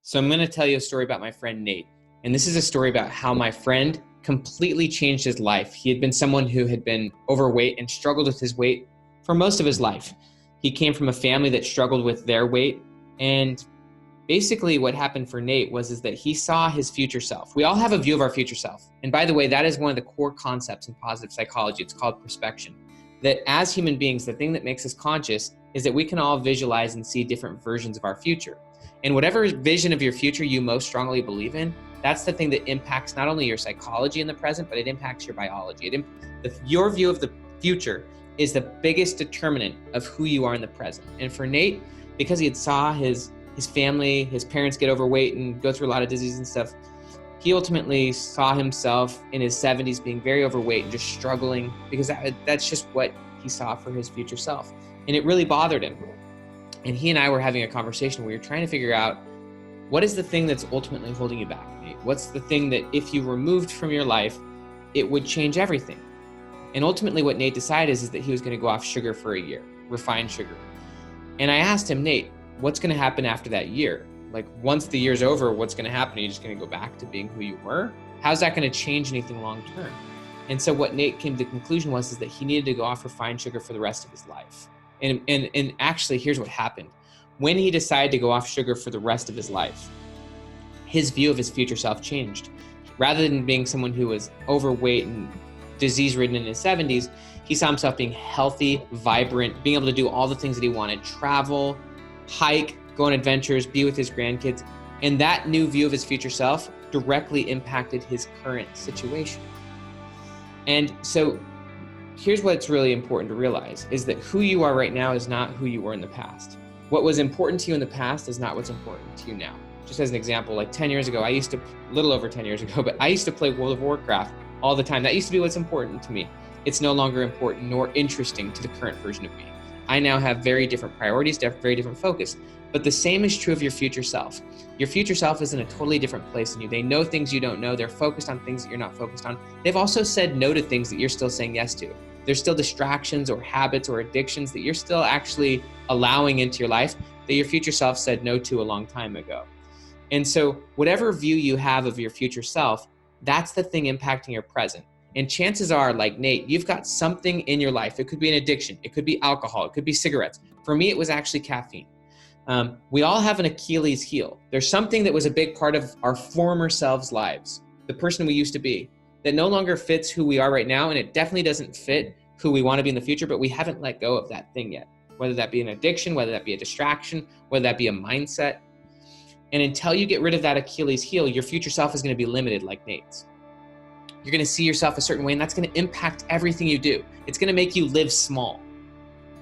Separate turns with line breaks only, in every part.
So I'm going to tell you a story about my friend Nate. And this is a story about how my friend completely changed his life. He had been someone who had been overweight and struggled with his weight for most of his life. He came from a family that struggled with their weight. And basically what happened for Nate is that he saw his future self. We all have a view of our future self. And by the way, that is one of the core concepts in positive psychology. It's called perspection. That as human beings, the thing that makes us conscious is that we can all visualize and see different versions of our future. And whatever vision of your future you most strongly believe in, that's the thing that impacts not only your psychology in the present, but it impacts your biology. Your view of the future is the biggest determinant of who you are in the present. And for Nate, because he had saw his family, his parents get overweight and go through a lot of disease and stuff, he ultimately saw himself in his 70s being very overweight and just struggling because that's just what he saw for his future self. And it really bothered him. And he and I were having a conversation where we were trying to figure out, what is the thing that's ultimately holding you back, Nate? What's the thing that if you removed from your life, it would change everything? And ultimately what Nate decided is that he was going to go off sugar for a year, refined sugar. And I asked him, Nate, what's going to happen after that year? Like once the year's over, what's going to happen? Are you just going to go back to being who you were? How's that going to change anything long term? And so what Nate came to the conclusion is that he needed to go off refined sugar for the rest of his life. And actually, here's what happened. When he decided to go off sugar for the rest of his life, his view of his future self changed. Rather than being someone who was overweight and disease-ridden in his 70s, he saw himself being healthy, vibrant, being able to do all the things that he wanted, travel, hike, go on adventures, be with his grandkids. And that new view of his future self directly impacted his current situation. And so here's what's really important to realize is that who you are right now is not who you were in the past. What was important to you in the past is not what's important to you now. Just as an example, like 10 years ago, a little over 10 years ago, but I used to play World of Warcraft all the time. That used to be what's important to me. It's no longer important nor interesting to the current version of me. I now have very different priorities, very different focus. But the same is true of your future self. Your future self is in a totally different place than you. They know things you don't know. They're focused on things that you're not focused on. They've also said no to things that you're still saying yes to. There's still distractions or habits or addictions that you're still actually allowing into your life that your future self said no to a long time ago. And so whatever view you have of your future self, that's the thing impacting your present. And chances are, like Nate, you've got something in your life. It could be an addiction. It could be alcohol. It could be cigarettes. For me, it was actually caffeine. We all have an Achilles heel. There's something that was a big part of our former selves' lives, the person we used to be, that no longer fits who we are right now, and it definitely doesn't fit who we want to be in the future, but we haven't let go of that thing yet, whether that be an addiction, whether that be a distraction, whether that be a mindset. And until you get rid of that Achilles heel, your future self is going to be limited like Nate's. You're going to see yourself a certain way, and that's going to impact everything you do. It's going to make you live small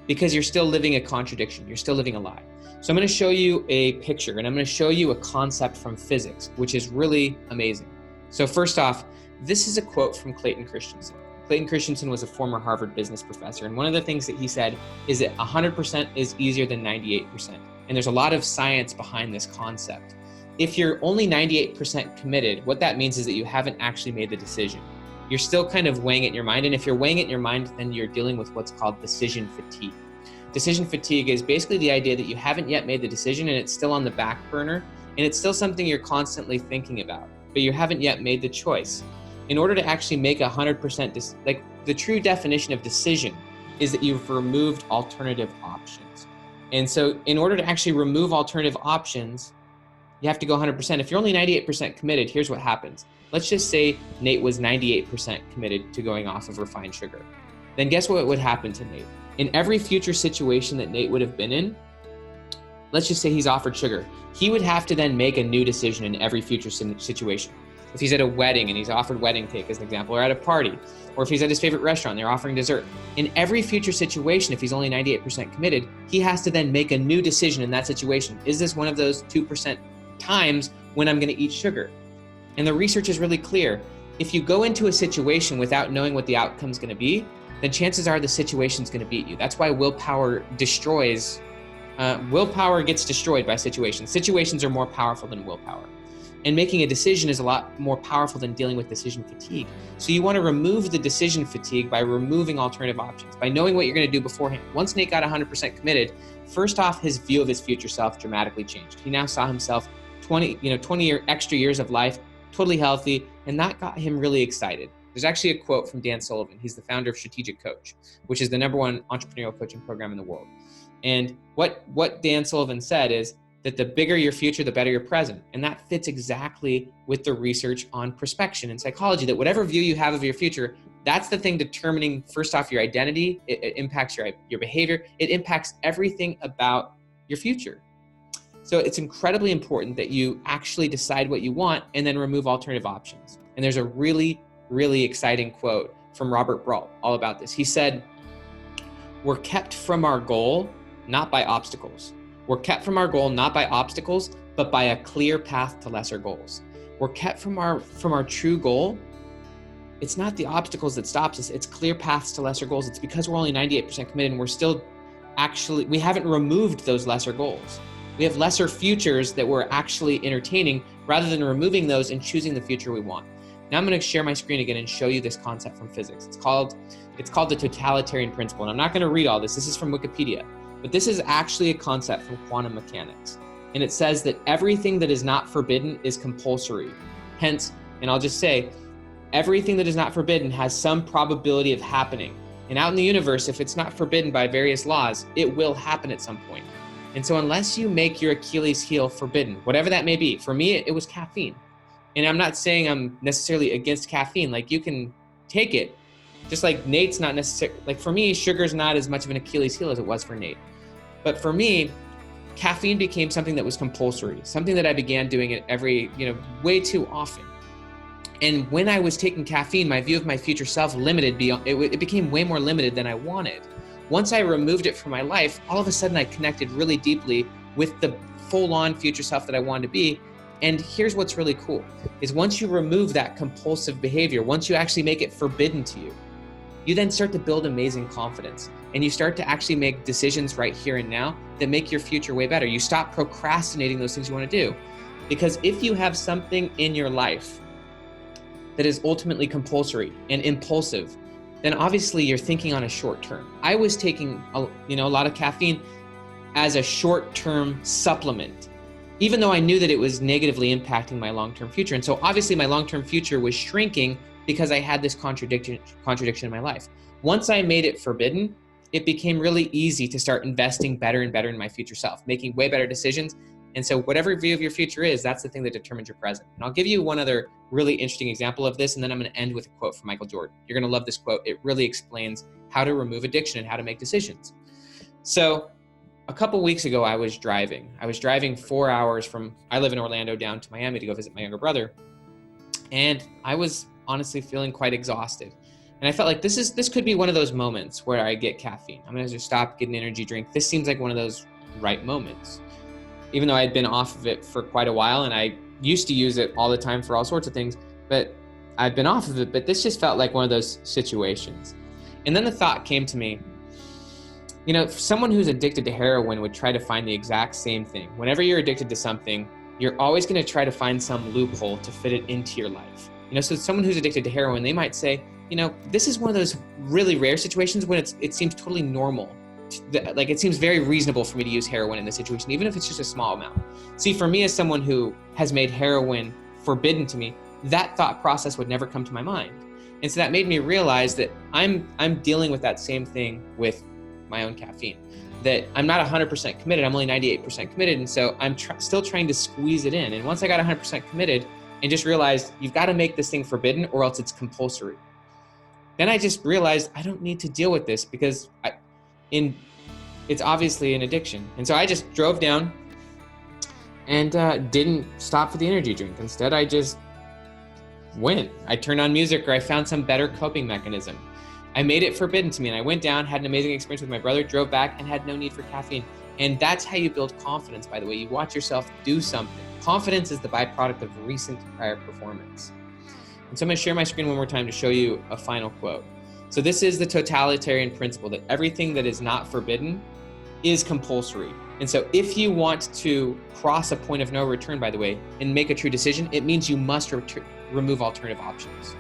because you're still living a contradiction. You're still living a lie. So I'm going to show you a picture, and I'm going to show you a concept from physics, which is really amazing. So first off, this is a quote from Clayton Christensen. Clayton Christensen was a former Harvard business professor, and one of the things that he said is that 100% is easier than 98%. And there's a lot of science behind this concept. If you're only 98% committed, what that means is that you haven't actually made the decision. You're still kind of weighing it in your mind, and if you're weighing it in your mind, then you're dealing with what's called decision fatigue. Decision fatigue is basically the idea that you haven't yet made the decision and it's still on the back burner, and it's still something you're constantly thinking about, but you haven't yet made the choice. In order to actually make 100%, like the true definition of decision is that you've removed alternative options. And so in order to actually remove alternative options, you have to go 100%. If you're only 98% committed, here's what happens. Let's just say Nate was 98% committed to going off of refined sugar. Then guess what would happen to Nate? In every future situation that Nate would have been in, let's just say he's offered sugar. He would have to then make a new decision in every future situation. If he's at a wedding and he's offered wedding cake as an example, or at a party, or if he's at his favorite restaurant, they're offering dessert. In every future situation, if he's only 98% committed, he has to then make a new decision in that situation. Is this one of those 2% times when I'm going to eat sugar? And the research is really clear. If you go into a situation without knowing what the outcome is going to be, then chances are the situation's going to beat you. That's why willpower gets destroyed by situations. Situations are more powerful than willpower. And making a decision is a lot more powerful than dealing with decision fatigue. So you want to remove the decision fatigue by removing alternative options, by knowing what you're going to do beforehand. Once Nate got 100% committed, first off, his view of his future self dramatically changed. He now saw himself 20 extra years of life, totally healthy. And that got him really excited. There's actually a quote from Dan Sullivan. He's the founder of Strategic Coach, which is the #1 entrepreneurial coaching program in the world. And what Dan Sullivan said is that the bigger your future, the better your present. And that fits exactly with the research on prospection and psychology, that whatever view you have of your future, that's the thing determining, first off, your identity. It impacts your behavior. It impacts everything about your future. So it's incredibly important that you actually decide what you want and then remove alternative options. And there's a really, really exciting quote from Robert Brault all about this. He said, "We're kept from our goal, not by obstacles. We're kept from our goal, not by obstacles, but by a clear path to lesser goals." We're kept from our true goal. It's not the obstacles that stops us. It's clear paths to lesser goals. It's because we're only 98% committed and we haven't removed those lesser goals. We have lesser futures that we're actually entertaining rather than removing those and choosing the future we want. Now I'm going to share my screen again and show you this concept from physics. It's called the totalitarian principle. And I'm not going to read all this. This is from Wikipedia. But this is actually a concept from quantum mechanics. And it says that everything that is not forbidden is compulsory. Hence, and I'll just say, everything that is not forbidden has some probability of happening. And out in the universe, if it's not forbidden by various laws, it will happen at some point. And so unless you make your Achilles heel forbidden, whatever that may be, for me, it was caffeine. And I'm not saying I'm necessarily against caffeine. Like, you can take it, just like Nate's not necessarily, like for me, sugar's not as much of an Achilles heel as it was for Nate. But for me, caffeine became something that was compulsory, something that I began doing it way too often. And when I was taking caffeine, my view of my future self it became way more limited than I wanted. Once I removed it from my life, all of a sudden I connected really deeply with the full-on future self that I wanted to be. And here's what's really cool, is once you remove that compulsive behavior, once you actually make it forbidden to you, you then start to build amazing confidence. And you start to actually make decisions right here and now that make your future way better. You stop procrastinating those things you want to do. Because if you have something in your life that is ultimately compulsory and impulsive, then obviously you're thinking on a short term. I was taking a lot of caffeine as a short-term supplement, even though I knew that it was negatively impacting my long-term future. And so obviously my long-term future was shrinking because I had this contradiction in my life. Once I made it forbidden, it became really easy to start investing better and better in my future self, making way better decisions. And so whatever view of your future is, that's the thing that determines your present. And I'll give you one other really interesting example of this, and then I'm going to end with a quote from Michael Jordan. You're going to love this quote. It really explains how to remove addiction and how to make decisions. So a couple weeks ago, I was driving 4 hours I live in Orlando, down to Miami to go visit my younger brother. And I was honestly feeling quite exhausted. And I felt like this could be one of those moments where I get caffeine. I'm going to just stop, get an energy drink. This seems like one of those right moments. Even though I had been off of it for quite a while, and I used to use it all the time for all sorts of things, but I've been off of it, but this just felt like one of those situations. And then the thought came to me, someone who's addicted to heroin would try to find the exact same thing. Whenever you're addicted to something, you're always going to try to find some loophole to fit it into your life. So someone who's addicted to heroin, they might say, this is one of those really rare situations when it seems totally normal. Like, it seems very reasonable for me to use heroin in this situation, even if it's just a small amount. See, for me, as someone who has made heroin forbidden to me, that thought process would never come to my mind. And so that made me realize that I'm dealing with that same thing with my own caffeine, that I'm not 100% committed. I'm only 98% committed. And so I'm still trying to squeeze it in. And once I got 100% committed and just realized you've got to make this thing forbidden or else it's compulsory, then I just realized I don't need to deal with this because it's obviously an addiction. And so I just drove down and didn't stop for the energy drink. Instead, I just went. I turned on music, or I found some better coping mechanism. I made it forbidden to me, and I went down, had an amazing experience with my brother, drove back, and had no need for caffeine. And that's how you build confidence, by the way. You watch yourself do something. Confidence is the byproduct of recent prior performance. And so I'm going to share my screen one more time to show you a final quote. So this is the totalitarian principle, that everything that is not forbidden is compulsory. And so if you want to cross a point of no return, by the way, and make a true decision, it means you must remove alternative options.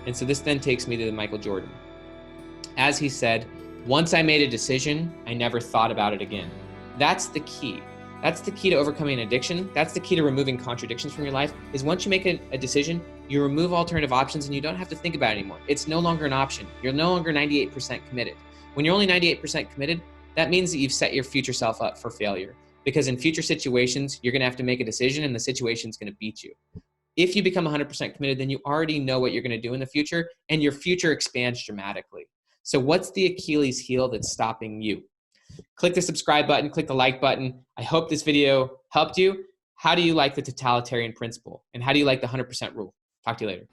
And so this then takes me to Michael Jordan. As he said, once I made a decision, I never thought about it again. That's the key. That's the key to overcoming addiction. That's the key to removing contradictions from your life, is once you make a decision, you remove alternative options and you don't have to think about it anymore. It's no longer an option. You're no longer 98% committed. When you're only 98% committed, that means that you've set your future self up for failure, because in future situations, you're going to have to make a decision and the situation's going to beat you. If you become 100% committed, then you already know what you're going to do in the future, and your future expands dramatically. So what's the Achilles heel that's stopping you? Click the subscribe button, click the like button. I hope this video helped you. How do you like the totalitarian principle? And how do you like the 100% rule? Talk to you later.